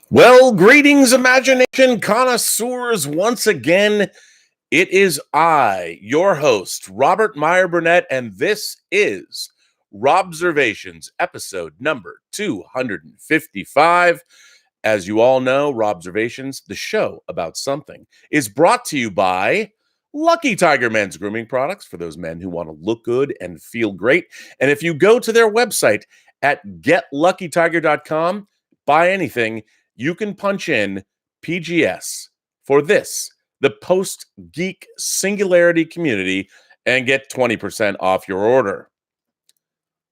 Well, greetings, imagination connoisseurs. Once again, it is I, your host, Robert Meyer Burnett, and this is Robservations, episode number 255. As you all know, Robservations, the show about something, is brought to you by Lucky Tiger Men's Grooming Products for those men who want to look good and feel great. And if you go to their website at getluckytiger.com, buy anything, you can punch in PGS for this, the Post-Geek Singularity community, and get 20% off your order.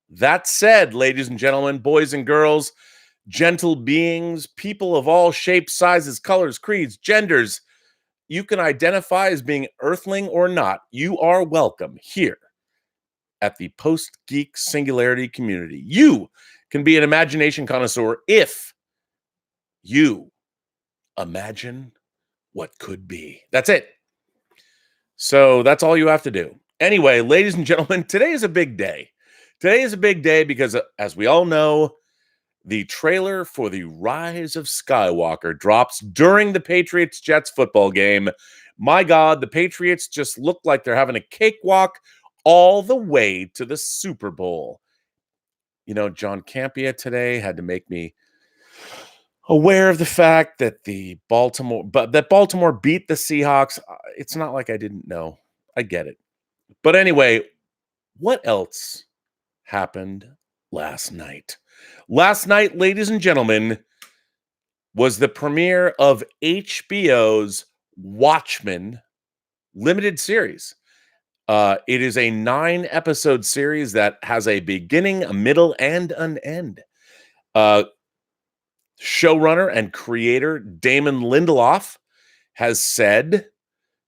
That said, ladies and gentlemen, boys and girls, gentle beings, people of all shapes, sizes, colors, creeds, genders, you can identify as being earthling or not. You are welcome here at the Post-Geek Singularity community. You can be an imagination connoisseur if you imagine what could be. That's it. So that's all you have to do. Anyway, ladies and gentlemen, today is a big day. Today is a big day because, as we all know, the trailer for The Rise of Skywalker drops during the Patriots-Jets football game. My God, the Patriots just look like they're having a cakewalk all the way to the Super Bowl. You know, John Campea today had to make me aware of the fact that Baltimore beat the Seahawks. It's not like I didn't know. I get it. But anyway, what else happened last night? Last night, ladies and gentlemen, was the premiere of HBO's Watchmen limited series. It is a 9-episode series that has a beginning, a middle, and an end. Showrunner and creator Damon Lindelof has said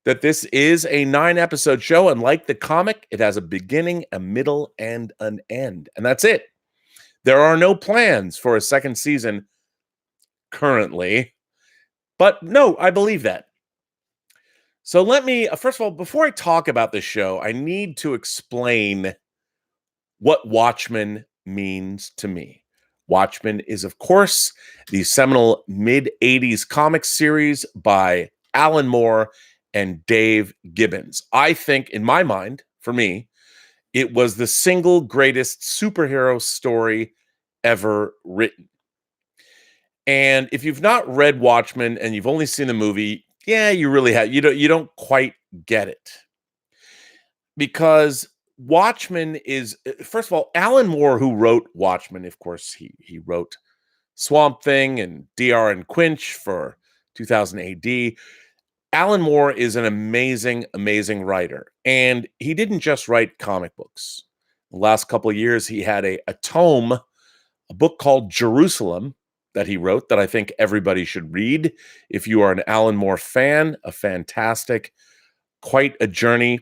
that this is a 9-episode show, and like the comic, it has a beginning, a middle, and an end. And that's it. There are no plans for a second season currently. But no, I believe that. So let me, first of all, before I talk about this show, I need to explain what Watchmen means to me. Watchmen is, of course, the seminal mid-'80s comic series by Alan Moore and Dave Gibbons. I think, in my mind, for me, it was the single greatest superhero story ever written. And if you've not read Watchmen and you've only seen the movie, yeah, you really have. You don't quite get it. Because Watchmen is, first of all, Alan Moore, who wrote Watchmen, of course, he wrote Swamp Thing and DR and Quinch for 2000 AD. Alan Moore is an amazing, amazing writer. And he didn't just write comic books. The last couple of years, he had a tome, a book called Jerusalem that he wrote that I think everybody should read. If you are an Alan Moore fan, a fantastic, quite a journey.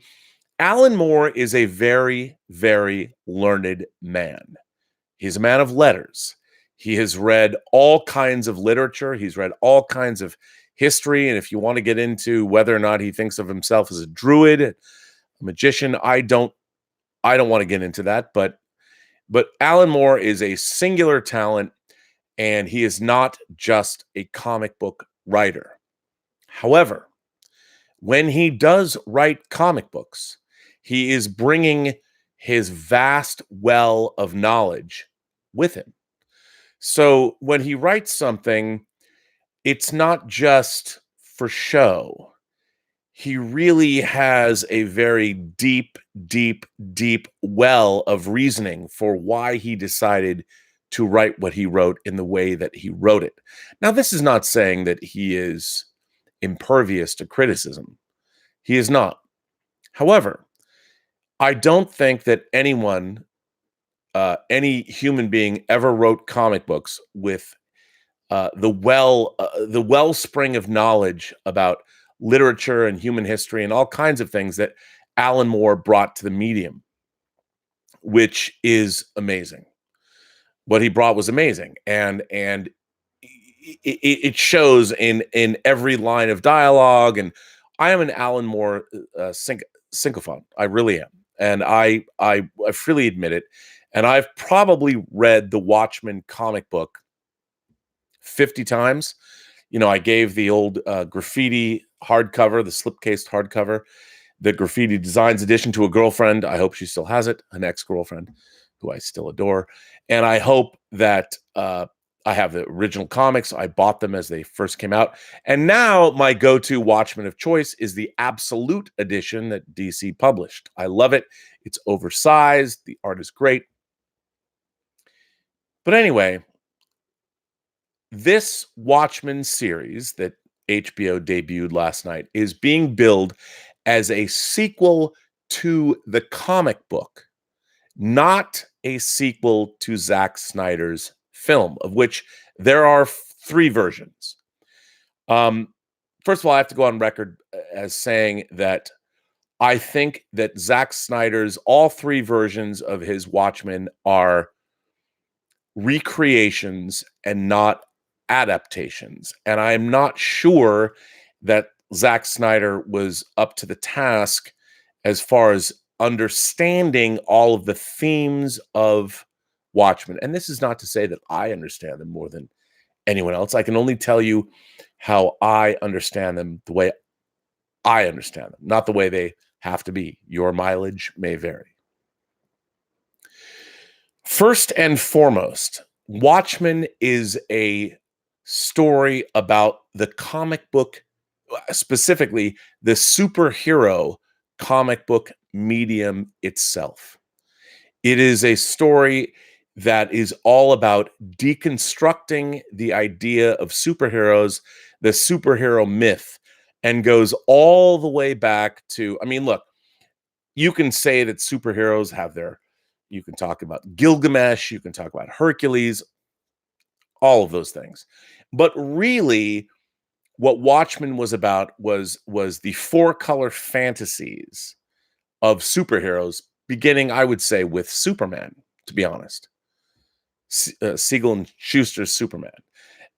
Alan Moore is a very, very learned man. He's a man of letters. He has read all kinds of literature. He's read all kinds of history. And if you want to get into whether or not he thinks of himself as a druid, a magician, I don't want to get into that. But Alan Moore is a singular talent, and he is not just a comic book writer. However, when he does write comic books, he is bringing his vast well of knowledge with him. So when he writes something, it's not just for show. He really has a very deep, deep, deep well of reasoning for why he decided to write what he wrote in the way that he wrote it. Now, this is not saying that he is impervious to criticism. He is not. However, I don't think that anyone, any human being ever wrote comic books with the wellspring of knowledge about literature and human history and all kinds of things that Alan Moore brought to the medium, which is amazing. What he brought was amazing, and it shows in every line of dialogue. And I am an Alan Moore sycophant. I really am, and I freely admit it. And I've probably read the Watchmen comic book 50 times. You know, I gave the old graffiti hardcover, the slipcased hardcover, the Graffiti Designs edition to a girlfriend. I hope she still has it, an ex-girlfriend who I still adore. And I hope that I have the original comics. I bought them as they first came out. And now my go-to Watchmen of choice is the Absolute edition that DC published. I love it. It's oversized. The art is great. But anyway, this Watchmen series that HBO debuted last night is being billed as a sequel to the comic book, not a sequel to Zack Snyder's film, of which there are 3 versions. First of all, I have to go on record as saying that I think that Zack Snyder's all 3 versions of his Watchmen are recreations and not adaptations. And I'm not sure that Zack Snyder was up to the task as far as understanding all of the themes of Watchmen. And this is not to say that I understand them more than anyone else. I can only tell you how I understand them the way I understand them, not the way they have to be. Your mileage may vary. First and foremost, Watchmen is a story about the comic book, specifically the superhero comic book medium itself. It is a story that is all about deconstructing the idea of superheroes, the superhero myth, and goes all the way back to, I mean, look, you can say that superheroes have their, you can talk about Gilgamesh, you can talk about Hercules, all of those things. But really, what Watchmen was about was the 4-color fantasies of superheroes, beginning, I would say, with Superman, to be honest. Siegel and Schuster's Superman.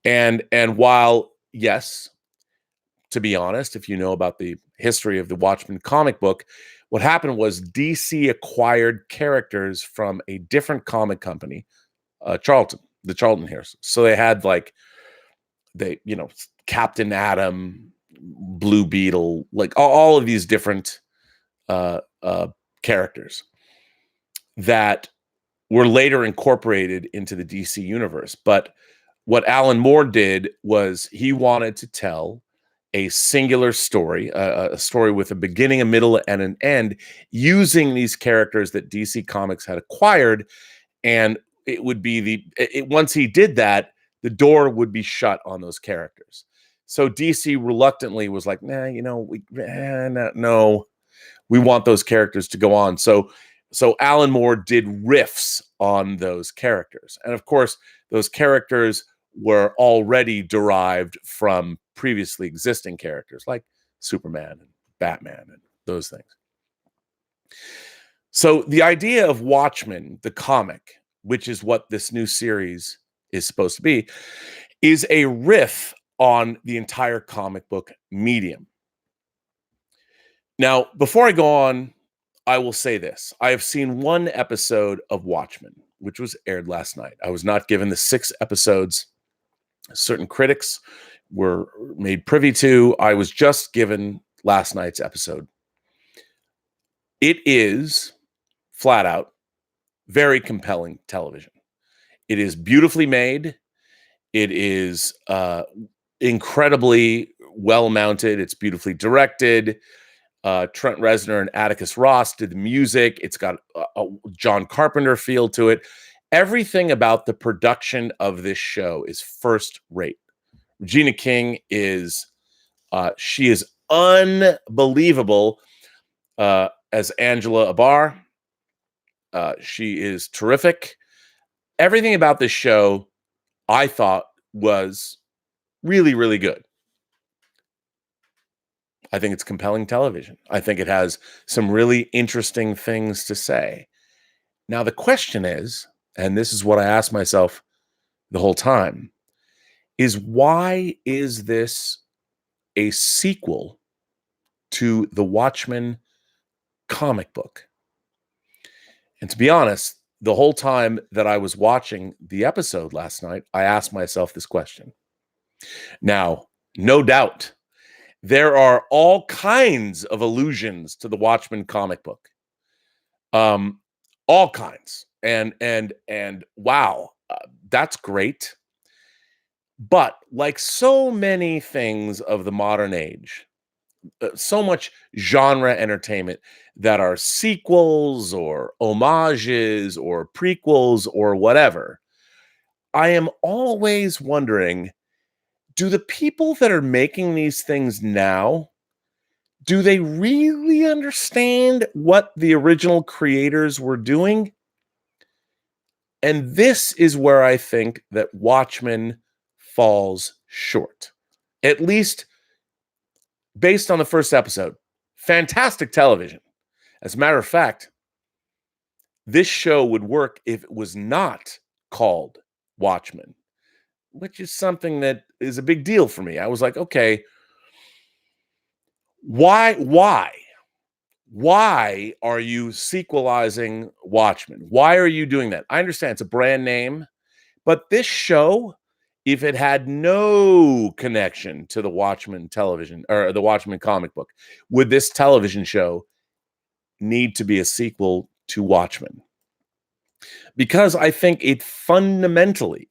And while, yes, to be honest, if you know about the history of the Watchmen comic book, what happened was DC acquired characters from a different comic company, the Charlton Harris. So they had Captain Atom, Blue Beetle, like all of these different characters that were later incorporated into the DC universe. But what Alan Moore did was he wanted to tell a singular story, a story with a beginning, a middle, and an end, using these characters that DC Comics had acquired. And it would be once he did that, the door would be shut on those characters. So DC reluctantly was like, no, we want those characters to go on. So Alan Moore did riffs on those characters. And of course, those characters were already derived from previously existing characters like Superman and Batman and those things. So the idea of Watchmen, the comic, which is what this new series is supposed to be, is a riff on the entire comic book medium. Now, before I go on, I will say this. I have seen 1 episode of Watchmen, which was aired last night. I was not given the 6 episodes certain critics were made privy to. I was just given last night's episode. It is, flat out, very compelling television. It is beautifully made. It is incredibly well mounted. It's beautifully directed. Trent Reznor and Atticus Ross did the music. It's got a John Carpenter feel to it. Everything about the production of this show is first rate. Regina King is, she is unbelievable as Angela Abar. She is terrific. Everything about this show, I thought, was really, really good. I think it's compelling television. I think it has some really interesting things to say. Now, the question is, and this is what I asked myself the whole time, is why is this a sequel to the Watchmen comic book? And to be honest, the whole time that I was watching the episode last night, I asked myself this question. Now, no doubt, there are all kinds of allusions to the Watchmen comic book. All kinds. And wow, that's great. But like so many things of the modern age, so much genre entertainment that are sequels or homages or prequels or whatever, I am always wondering, do the people that are making these things now, do they really understand what the original creators were doing? And this is where I think that Watchmen falls short, at least based on the first episode. Fantastic television. As a matter of fact, this show would work if it was not called Watchmen, which is something that is a big deal for me. I was like, okay, why are you sequelizing Watchmen? Why are you doing that? I understand it's a brand name, but this show, if it had no connection to the Watchmen television or the Watchmen comic book, would this television show need to be a sequel to Watchmen? Because I think it fundamentally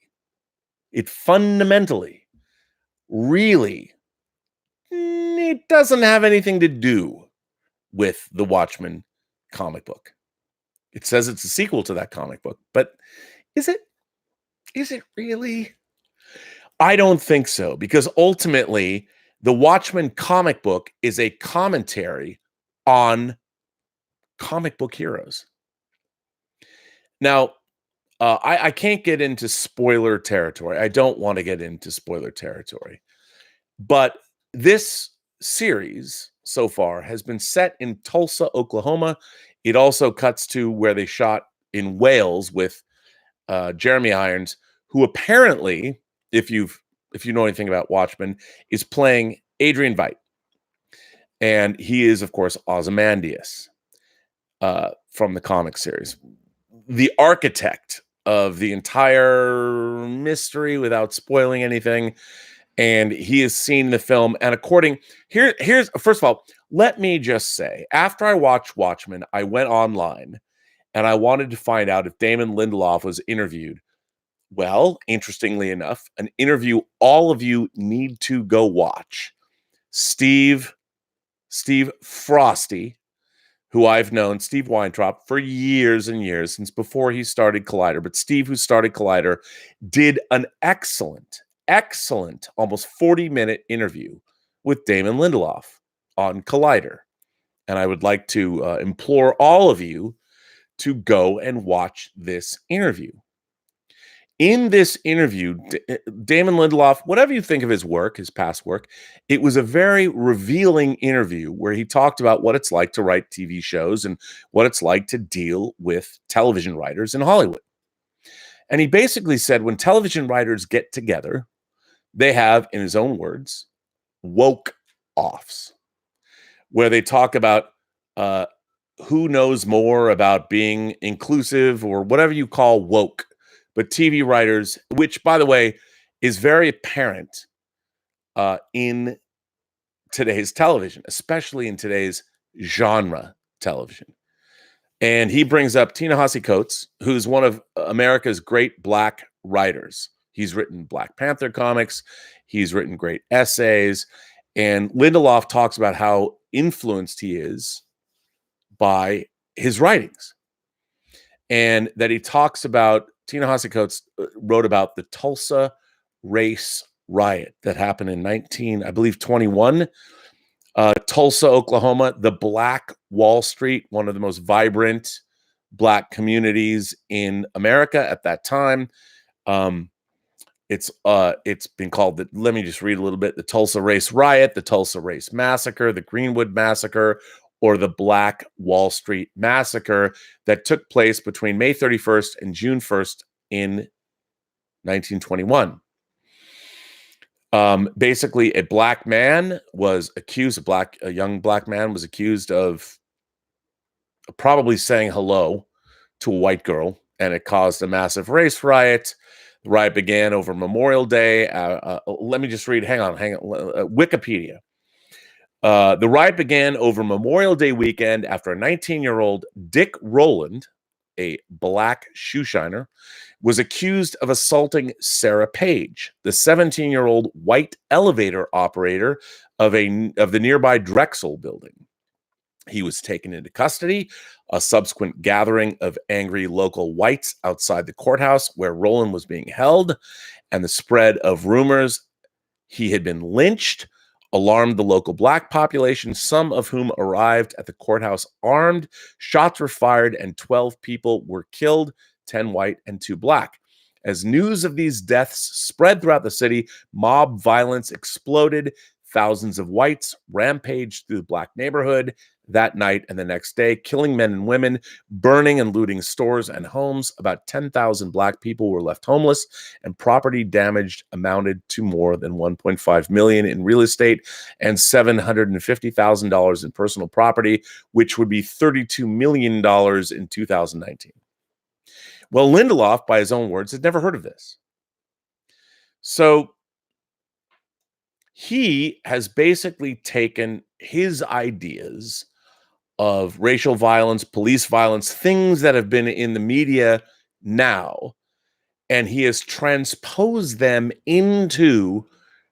really, it doesn't have anything to do with the Watchmen comic book. It says it's a sequel to that comic book, but is it really? I don't think so, because ultimately the Watchmen comic book is a commentary on comic book heroes. Now, I can't get into spoiler territory. I don't want to get into spoiler territory, but this series so far has been set in Tulsa, Oklahoma. It also cuts to where they shot in Wales with Jeremy Irons, who apparently, if you know anything about Watchmen, is playing Adrian Veidt, and he is, of course, Ozymandias from the comic series, the architect of the entire mystery without spoiling anything. And he has seen the film. And here's first of all, let me just say, after I watched Watchmen, I went online and I wanted to find out if Damon Lindelof was interviewed. Well, interestingly enough, an interview all of you need to go watch. Steve Frosty, who I've known, Steve Weintraub, for years and years, since before he started Collider. But Steve, who started Collider, did an excellent, almost 40-minute interview with Damon Lindelof on Collider. And I would like to implore all of you to go and watch this interview. In this interview, Damon Lindelof, whatever you think of his work, his past work, it was a very revealing interview where he talked about what it's like to write TV shows and what it's like to deal with television writers in Hollywood. And he basically said when television writers get together, they have, in his own words, woke offs, where they talk about who knows more about being inclusive or whatever you call woke. But TV writers, which, by the way, is very apparent in today's television, especially in today's genre television. And he brings up Ta-Nehisi Coates, who's one of America's great Black writers. He's written Black Panther comics. He's written great essays. And Lindelof talks about how influenced he is by his writings. And that he talks about, Ta-Nehisi Coates wrote about the Tulsa race riot that happened in 1921. Tulsa, Oklahoma, the Black Wall Street, one of the most vibrant Black communities in America at that time. It's been called let me just read a little bit: the Tulsa Race Riot, the Tulsa Race Massacre, the Greenwood Massacre, or the Black Wall Street Massacre that took place between May 31st and June 1st in 1921. Basically, a black man was accused, a young black man was accused of probably saying hello to a white girl, and it caused a massive race riot. The riot began over Memorial Day. Let me just read. Hang on. Wikipedia. The riot began over Memorial Day weekend after a 19-year-old Dick Rowland, a black shoe shiner, was accused of assaulting Sarah Page, the 17-year-old white elevator operator of the nearby Drexel building. He was taken into custody. A subsequent gathering of angry local whites outside the courthouse where Rowland was being held, and the spread of rumors he had been lynched, alarmed the local black population, some of whom arrived at the courthouse armed. Shots were fired and 12 people were killed, 10 white and 2 black. As news of these deaths spread throughout the city, mob violence exploded. Thousands of whites rampaged through the black neighborhood that night and the next day, killing men and women, burning and looting stores and homes. About 10,000 black people were left homeless, and property damage amounted to more than $1.5 million in real estate and $750,000 in personal property, which would be $32 million in 2019. Well, Lindelof, by his own words, had never heard of this. So he has basically taken his ideas of racial violence, police violence, things that have been in the media now, and he has transposed them into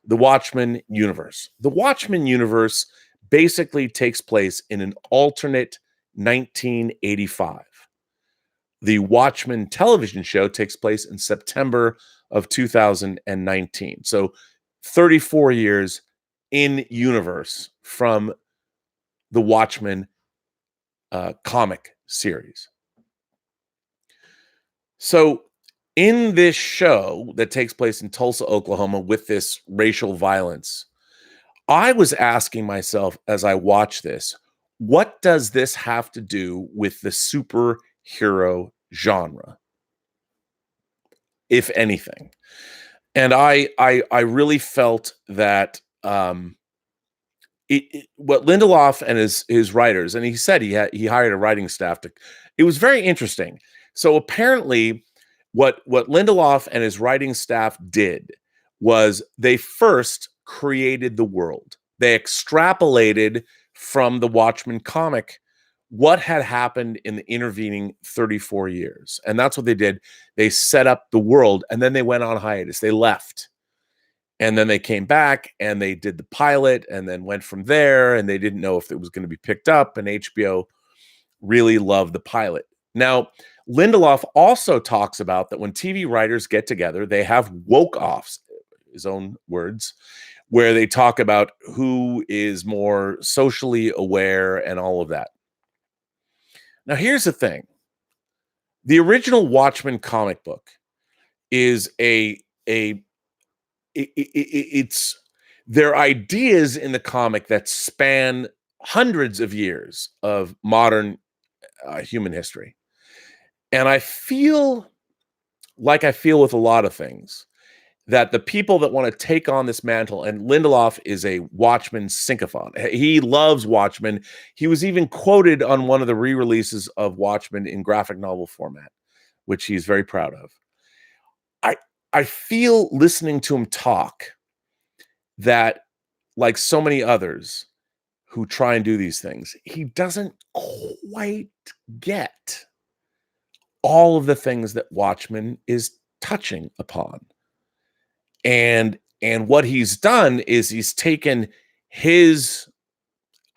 the Watchman universe. The Watchman universe basically takes place in an alternate 1985. The Watchmen television show takes place in September of 2019. So 34 years in universe from the Watchmen comic series. So in this show that takes place in Tulsa, Oklahoma, with this racial violence, I was asking myself as I watched this, what does this have to do with the superhero genre, if anything? And I really felt that what Lindelof and his writers, and he said he hired a writing staff to. It was very interesting. So apparently, what Lindelof and his writing staff did was they first created the world. They extrapolated from the Watchmen comic what had happened in the intervening 34 years, and that's what they did. They set up the world, and then they went on hiatus. They left. And then they came back and they did the pilot and then went from there, and they didn't know if it was going to be picked up, and HBO really loved the pilot. Now, Lindelof also talks about that when TV writers get together, they have woke-offs, his own words, where they talk about who is more socially aware and all of that. Now, here's the thing. The original Watchmen comic book is it's their ideas in the comic that span hundreds of years of modern human history. And I feel like I feel with a lot of things that the people that want to take on this mantle, and Lindelof is a Watchmen sycophant. He loves Watchmen. He was even quoted on one of the re-releases of Watchmen in graphic novel format, which he's very proud of. I feel listening to him talk that, like so many others who try and do these things, he doesn't quite get all of the things that Watchmen is touching upon. And what he's done is he's taken his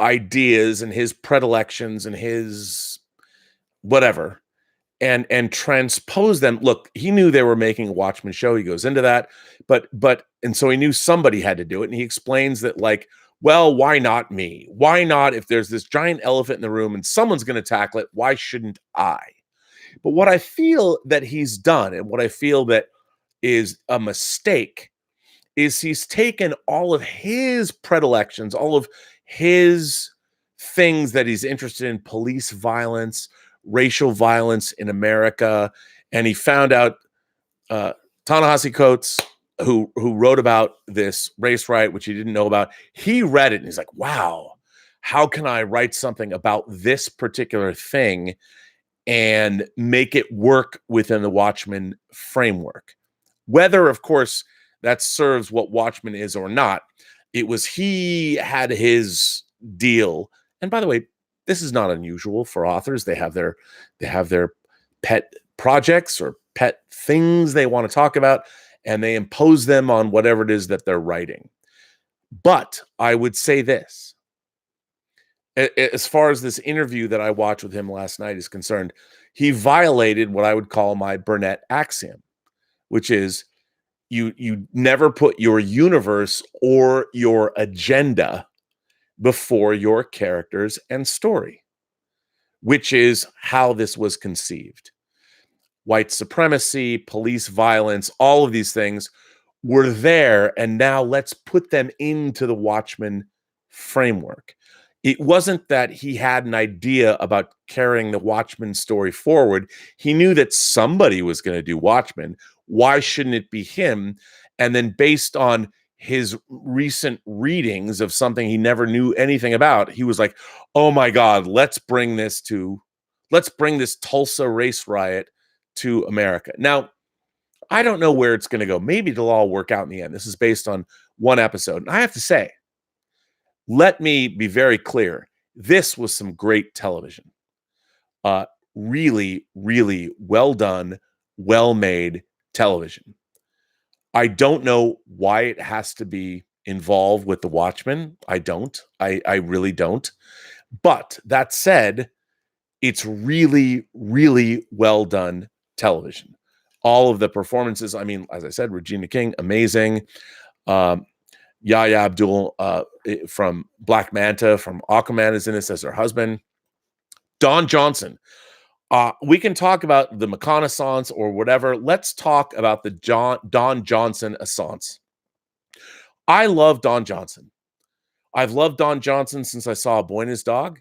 ideas and his predilections and his whatever and transpose them. Look, he knew they were making a Watchmen show. He goes into that, and so he knew somebody had to do it. And he explains that, like, well, why not me? Why not? If there's this giant elephant in the room and someone's going to tackle it, why shouldn't I? But what I feel that he's done, and what I feel that is a mistake, is he's taken all of his predilections, all of his things that he's interested in, police violence, racial violence in America, and he found out Ta-Nehisi Coates, who wrote about this race riot, which he didn't know about. He read it and he's like, wow, how can I write something about this particular thing and make it work within the Watchmen framework? Whether, of course, that serves what Watchmen is or not, it was he had his deal. And by the way, this is not unusual for authors. They have their pet projects or pet things they want to talk about, and they impose them on whatever it is that they're writing. But I would say this, as far as this interview that I watched with him last night is concerned, he violated what I would call my Burnett axiom, which is you never put your universe or your agenda before your characters and story, which is how this was conceived. White supremacy, police violence, all of these things were there, and now let's put them into the Watchmen framework. It wasn't that he had an idea about carrying the Watchmen story forward. He knew that somebody was going to do Watchmen. Why shouldn't it be him? And then based on his recent readings of something he never knew anything about, he was like, oh my God, let's bring this Tulsa race riot to America. Now, I don't know where it's going to go. Maybe it'll all work out in the end. This is based on one episode. And I have to say, let me be very clear. This was some great television. Really, really well done, well-made television. I don't know why it has to be involved with the Watchmen. I don't. I really don't. But that said, it's really, really well done television. All of the performances, I mean, as I said, Regina King, amazing. Yahya Abdul from Black Manta, from Aquaman, is in this as her husband. Don Johnson. We can talk about the reconnaissance or whatever. Let's talk about the Don Johnson assance. I love Don Johnson. I've loved Don Johnson since I saw A Boy and His Dog.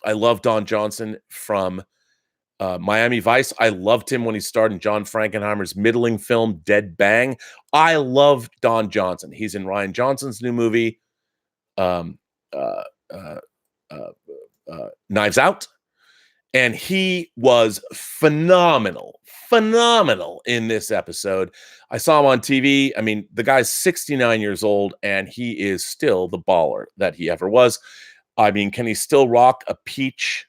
I love Don Johnson from Miami Vice. I loved him when he starred in John Frankenheimer's middling film Dead Bang. I love Don Johnson. He's in Rian Johnson's new movie, Knives Out. And he was phenomenal in this episode. I saw him on TV. I mean, the guy's 69 years old, and he is still the baller that he ever was. I mean, can he still rock a peach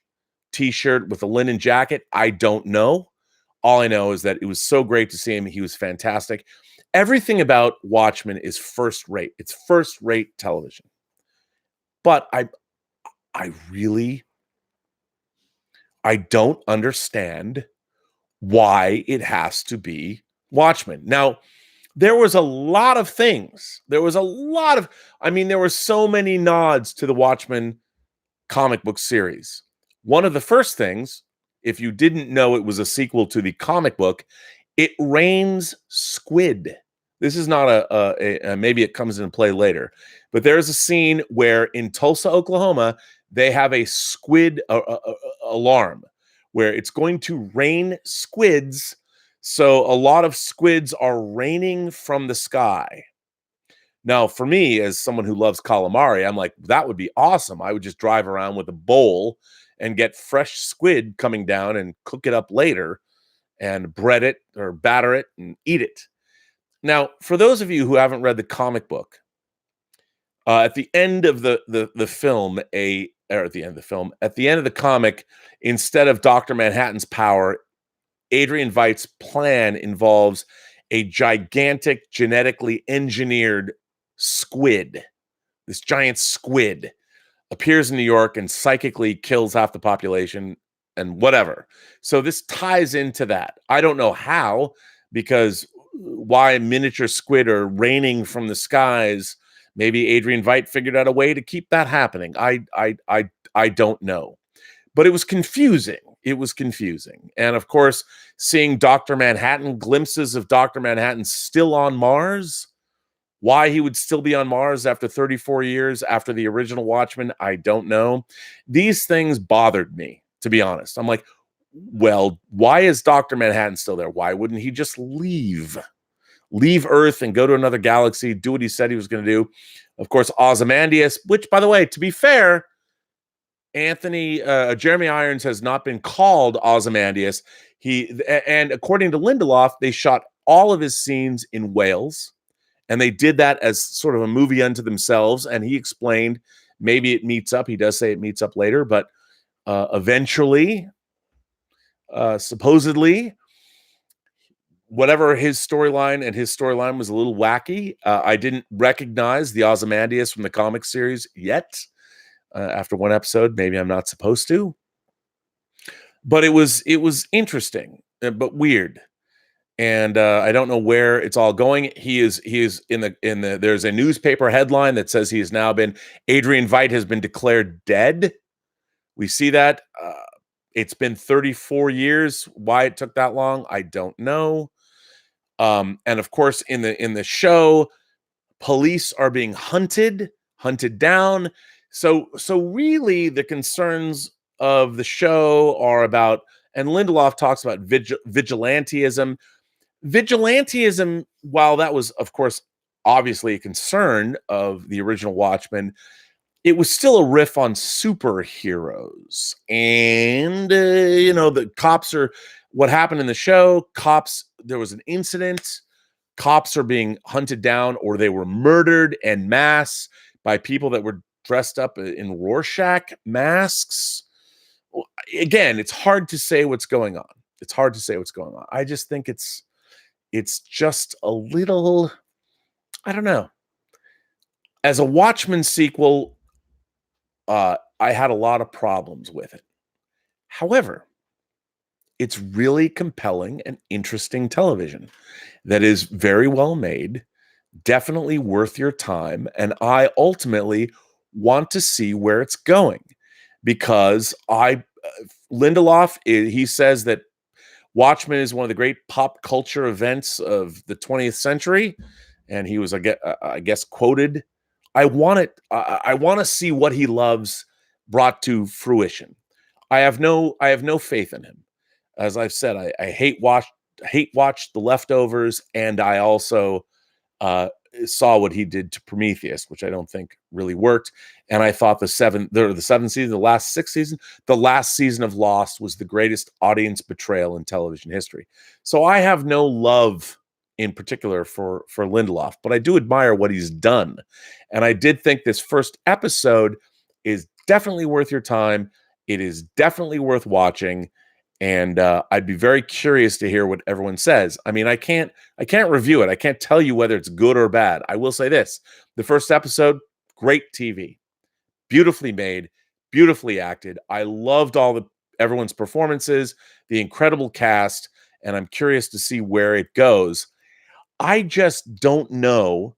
t-shirt with a linen jacket? I don't know. All I know is that it was so great to see him. He was fantastic. Everything about Watchmen is first rate. It's first rate television. But I don't understand why it has to be Watchmen. Now, there was a lot of things. There were so many nods to the Watchmen comic book series. One of the first things, if you didn't know it was a sequel to the comic book, it rains squid. This is not maybe it comes into play later, but there's a scene where in Tulsa, Oklahoma, they have a squid alarm where it's going to rain squids. So a lot of squids are raining from the sky. Now, for me, as someone who loves calamari, I'm like, that would be awesome. I would just drive around with a bowl and get fresh squid coming down and cook it up later and bread it or batter it and eat it. Now, for those of you who haven't read the comic book, at the end of the film, at the end of the comic, instead of Dr. Manhattan's power, Adrian Veidt's plan involves a gigantic, genetically engineered squid. This giant squid appears in New York and psychically kills half the population and whatever. So this ties into that. I don't know how, because why miniature squid are raining from the skies. Maybe Adrian Veidt figured out a way to keep that happening. I don't know. But it was confusing. It was confusing. And of course, seeing Dr. Manhattan, glimpses of Dr. Manhattan still on Mars. Why he would still be on Mars after 34 years after the original Watchmen, I don't know. These things bothered me, to be honest. I'm like, well, why is Dr. Manhattan still there? Why wouldn't he just leave Earth and go to another galaxy, do what he said he was going to do? Of course, Ozymandias, which, by the way, to be fair, Jeremy Irons has not been called Ozymandias. And according to Lindelof, they shot all of his scenes in Wales, and they did that as sort of a movie unto themselves. And he explained maybe it meets up. He does say it meets up later, but eventually, supposedly, whatever his storyline was a little wacky. I didn't recognize the Ozymandias from the comic series yet. After one episode, maybe I'm not supposed to. But it was interesting, but weird. And I don't know where it's all going. He is in the there's a newspaper headline that says he has now been Adrian Veidt has been declared dead. We see that. It's been 34 years. Why it took that long, I don't know. And of course, in the show, police are being hunted down. So really, the concerns of the show are about, and Lindelof talks about vigilantism. Vigilantism, while that was, of course, obviously a concern of the original Watchmen, it was still a riff on superheroes. And, the cops are, what happened in the show, there was an incident, cops are being hunted down, or they were murdered en masse by people that were dressed up in Rorschach masks. Again, it's hard to say what's going on. I just think it's just a little, I don't know. As a Watchmen sequel, I had a lot of problems with it. However, it's really compelling and interesting television that is very well made, definitely worth your time, and I ultimately want to see where it's going, because Lindelof, he says that Watchmen is one of the great pop culture events of the 20th century, and he was, I guess, quoted. I want to see what he loves brought to fruition. I have no faith in him. As I've said, I hate watch The Leftovers, and I also saw what he did to Prometheus, which I don't think really worked. And I thought the seventh season, the last 6 seasons, the last season of Lost was the greatest audience betrayal in television history. So I have no love in particular for Lindelof, but I do admire what he's done. And I did think this first episode is definitely worth your time. It is definitely worth watching. And I'd be very curious to hear what everyone says. I mean, I can't review it. I can't tell you whether it's good or bad. I will say this: the first episode, great TV, beautifully made, beautifully acted. I loved everyone's performances, the incredible cast, and I'm curious to see where it goes. I just don't know.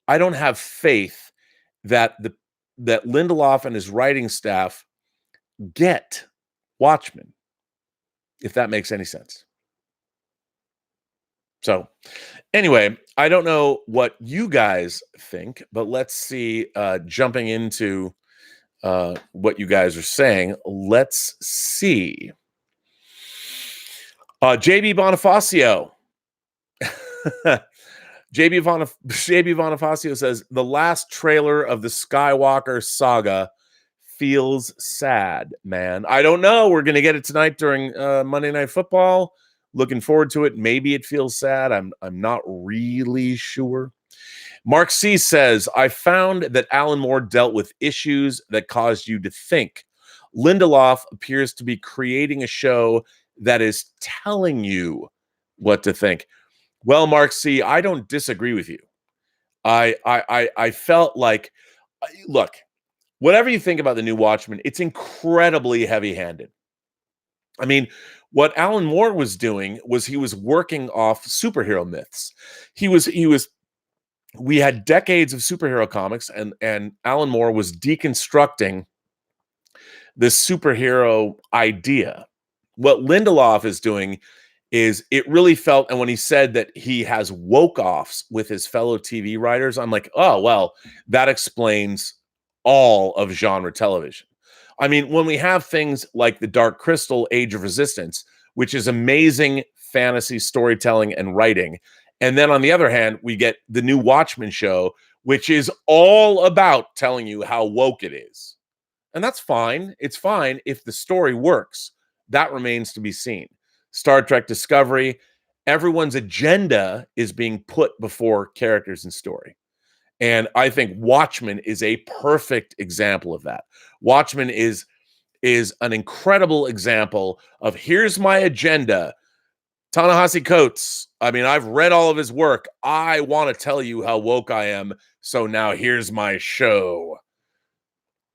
I don't have faith that Lindelof and his writing staff get Watchmen, if that makes any sense. So anyway, I don't know what you guys think, but let's see, jumping into what you guys are saying. Let's see. JB Bonifacio. JB Bonifacio says, the last trailer of the Skywalker saga feels sad, man. I don't know. We're going to get it tonight during Monday Night Football. Looking forward to it. Maybe it feels sad. I'm not really sure. Mark C says, I found that Alan Moore dealt with issues that caused you to think. Lindelof appears to be creating a show that is telling you what to think. Well, Mark C, I don't disagree with you. I felt like, look, whatever you think about the new Watchmen, it's incredibly heavy-handed. I mean, what Alan Moore was doing was he was working off superhero myths. We had decades of superhero comics, and Alan Moore was deconstructing this superhero idea. What Lindelof is doing is, it really felt, and when he said that he has woke-offs with his fellow TV writers, I'm like, oh, well, that explains all of genre television. I mean, when we have things like The Dark Crystal, Age of Resistance, which is amazing fantasy storytelling and writing, and then on the other hand, we get the new Watchmen show, which is all about telling you how woke it is. And that's fine. It's fine if the story works. That remains to be seen. Star Trek Discovery, everyone's agenda is being put before characters and story. And I think Watchmen is a perfect example of that. Watchmen is an incredible example of here's my agenda. Ta-Nehisi Coates. I mean, I've read all of his work. I want to tell you how woke I am. So now here's my show.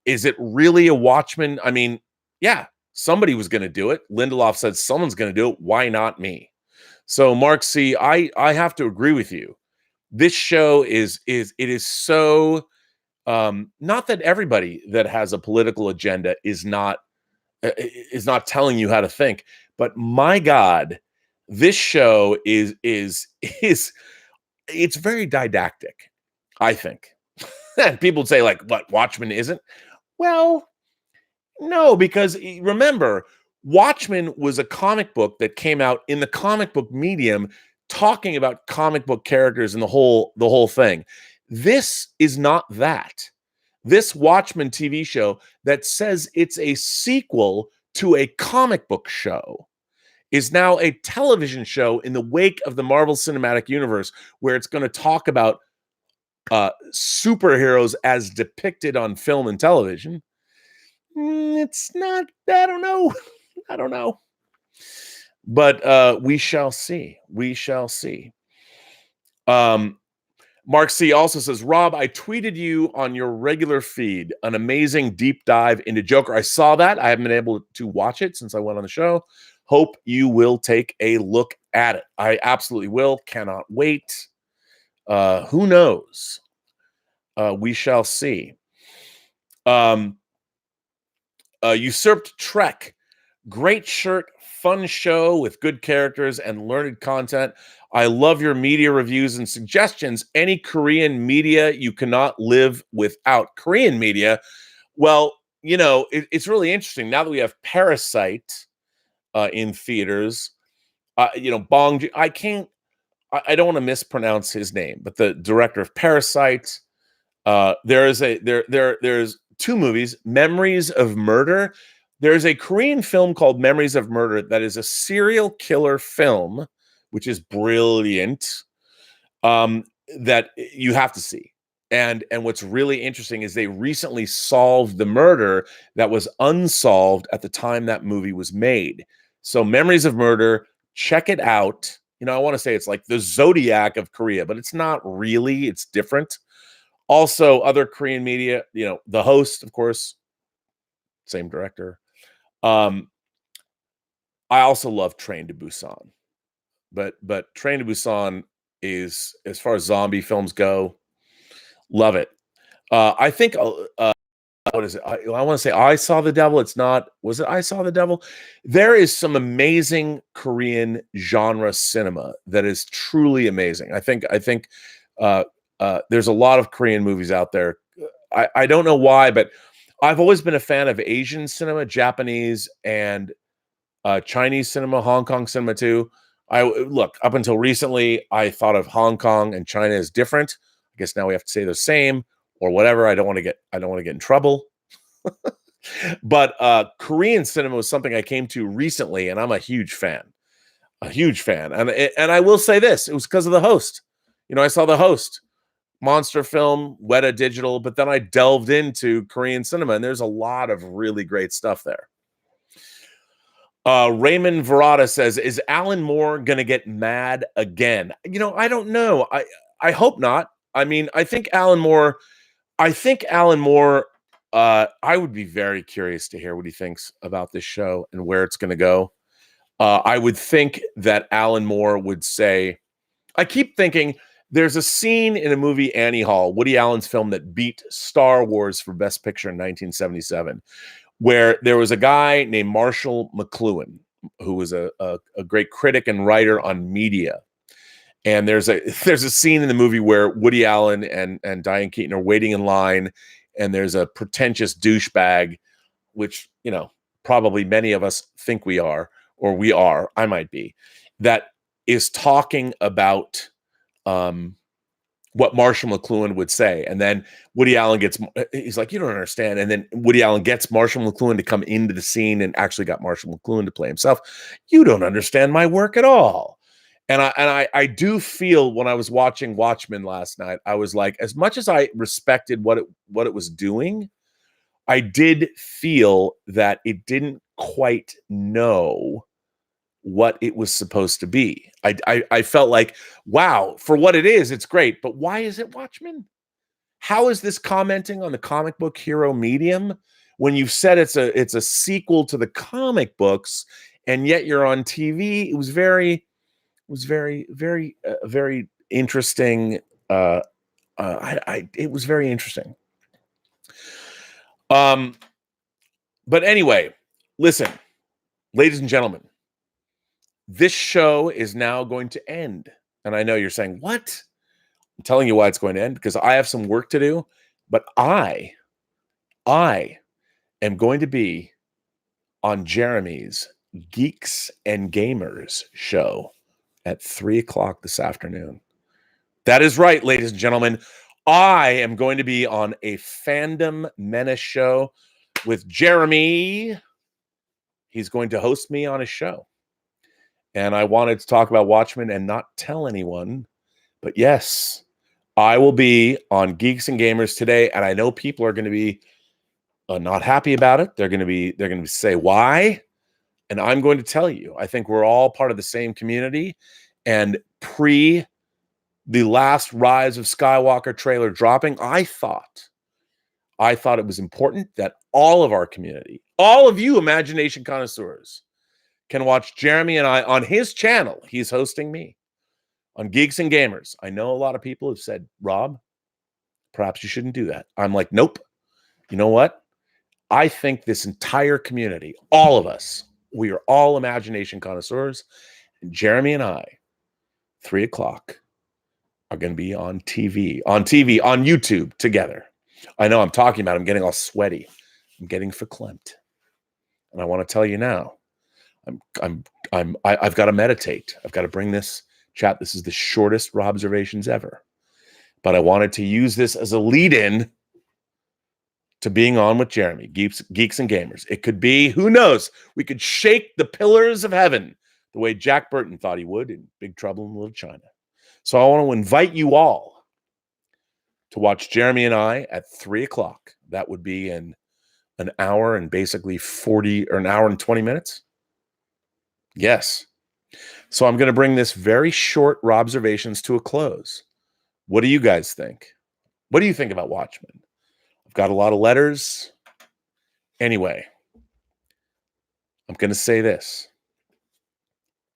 Is it really a Watchmen? I mean, yeah, somebody was going to do it. Lindelof said someone's going to do it. Why not me? So Mark C, I have to agree with you. This show is so not that everybody that has a political agenda is not telling you how to think, but my God, this show is it's very didactic, I think. And people say like, what, Watchmen isn't? Well, no, because remember, Watchmen was a comic book that came out in the comic book medium talking about comic book characters and the whole thing. This is not that. This Watchmen TV show that says it's a sequel to a comic book show is now a television show in the wake of the Marvel Cinematic Universe, where it's going to talk about superheroes as depicted on film and television. It's not, I don't know. I don't know. But we shall see. We shall see. Mark C also says, Rob, I tweeted you on your regular feed an amazing deep dive into Joker. I saw that. I haven't been able to watch it since I went on the show. Hope you will take a look at it. I absolutely will. Cannot wait. Who knows? We shall see. Usurped Trek. Great shirt, fun show with good characters and learned content. I love your media reviews and suggestions. Any Korean media you cannot live without. Korean media, well, you know, it's really interesting. Now that we have Parasite in theaters, you know, Bong, I don't want to mispronounce his name, but the director of Parasite, there's two movies, Memories of Murder. There's a Korean film called Memories of Murder that is a serial killer film, which is brilliant, that you have to see. And what's really interesting is they recently solved the murder that was unsolved at the time that movie was made. So Memories of Murder, check it out. You know, I want to say it's like the Zodiac of Korea, but it's not really. It's different. Also, other Korean media, you know, The Host, of course, same director. I also love Train to Busan, but Train to Busan is, as far as zombie films go, love it. I think what is it? I want to say I Saw the Devil. It's not. Was it I Saw the Devil? There is some amazing Korean genre cinema that is truly amazing. I think there's a lot of Korean movies out there. I don't know why, but I've always been a fan of Asian cinema, Japanese and Chinese cinema, Hong Kong cinema too. Look, up until recently, I thought of Hong Kong and China as different. I guess now we have to say the same or whatever. I don't want to get in trouble. But Korean cinema was something I came to recently, and I'm a huge fan. And I will say this: it was because of The Host. You know, I saw The Host, monster film, Weta Digital, but then I delved into Korean cinema, and there's a lot of really great stuff there. Raymond Verada says, is Alan Moore going to get mad again? You know, I don't know. I hope not. I mean, I think Alan Moore, I would be very curious to hear what he thinks about this show and where it's going to go. I would think that Alan Moore would say, I keep thinking there's a scene in a movie, Annie Hall, Woody Allen's film that beat Star Wars for Best Picture in 1977, where there was a guy named Marshall McLuhan, who was a great critic and writer on media. And there's a scene in the movie where Woody Allen and Diane Keaton are waiting in line, and there's a pretentious douchebag, which, you know, probably many of us think we are, or we are, I might be, that is talking about what Marshall McLuhan would say. And then Woody Allen he's like, you don't understand. And then Woody Allen gets Marshall McLuhan to come into the scene and actually got Marshall McLuhan to play himself. You don't understand my work at all. I do feel when I was watching Watchmen last night, I was like, as much as I respected what it was doing, I did feel that it didn't quite know what it was supposed to be. I felt like, wow, for what it is, it's great, but why is it Watchmen? How is this commenting on the comic book hero medium when you've said it's a sequel to the comic books, and yet you're on TV? It was very very interesting. It was very interesting. But anyway, listen, ladies and gentlemen, this show is now going to end. And I know you're saying, what? I'm telling you why it's going to end, because I have some work to do, but I am going to be on Jeremy's Geeks and Gamers show at 3:00 this afternoon. That is right, ladies and gentlemen. I am going to be on a Fandom Menace show with Jeremy. He's going to host me on a show. And I wanted to talk about Watchmen and not tell anyone. But yes, I will be on Geeks and Gamers today. And I know people are going to be not happy about it. They're going to say, why? And I'm going to tell you, I think we're all part of the same community. And pre the last Rise of Skywalker trailer dropping, I thought it was important that all of our community, all of you imagination connoisseurs, can watch Jeremy and I on his channel. He's hosting me on Geeks and Gamers. I know a lot of people have said, Rob, perhaps you shouldn't do that. I'm like, nope. You know what? I think this entire community, all of us, we are all imagination connoisseurs. And Jeremy and I, 3:00, are going to be on YouTube together. I know I'm talking about it. I'm getting all sweaty. I'm getting verklempt. And I want to tell you now, I've got to meditate. I've got to bring this chat. This is the shortest Robservations ever. But I wanted to use this as a lead-in to being on with Jeremy, Geeks and Gamers. It could be, who knows, we could shake the pillars of heaven the way Jack Burton thought he would in Big Trouble in Little China. So I want to invite you all to watch Jeremy and I at 3:00. That would be in an hour and basically 40 or an hour and 20 minutes. Yes. So I'm going to bring this very short Robservations to a close. What do you guys think? What do you think about Watchmen? I've got a lot of letters. Anyway, I'm going to say this.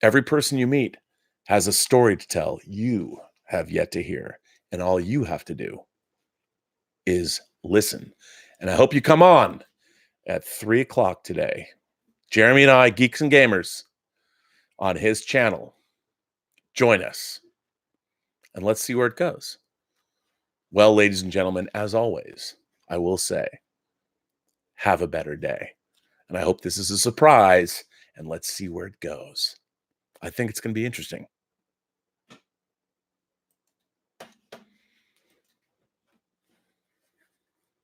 Every person you meet has a story to tell you have yet to hear. And all you have to do is listen. And I hope you come on at 3:00 today. Jeremy and I, Geeks and Gamers, on his channel. Join us. And let's see where it goes. Well, ladies and gentlemen, as always, I will say, have a better day. And I hope this is a surprise. And let's see where it goes. I think it's going to be interesting.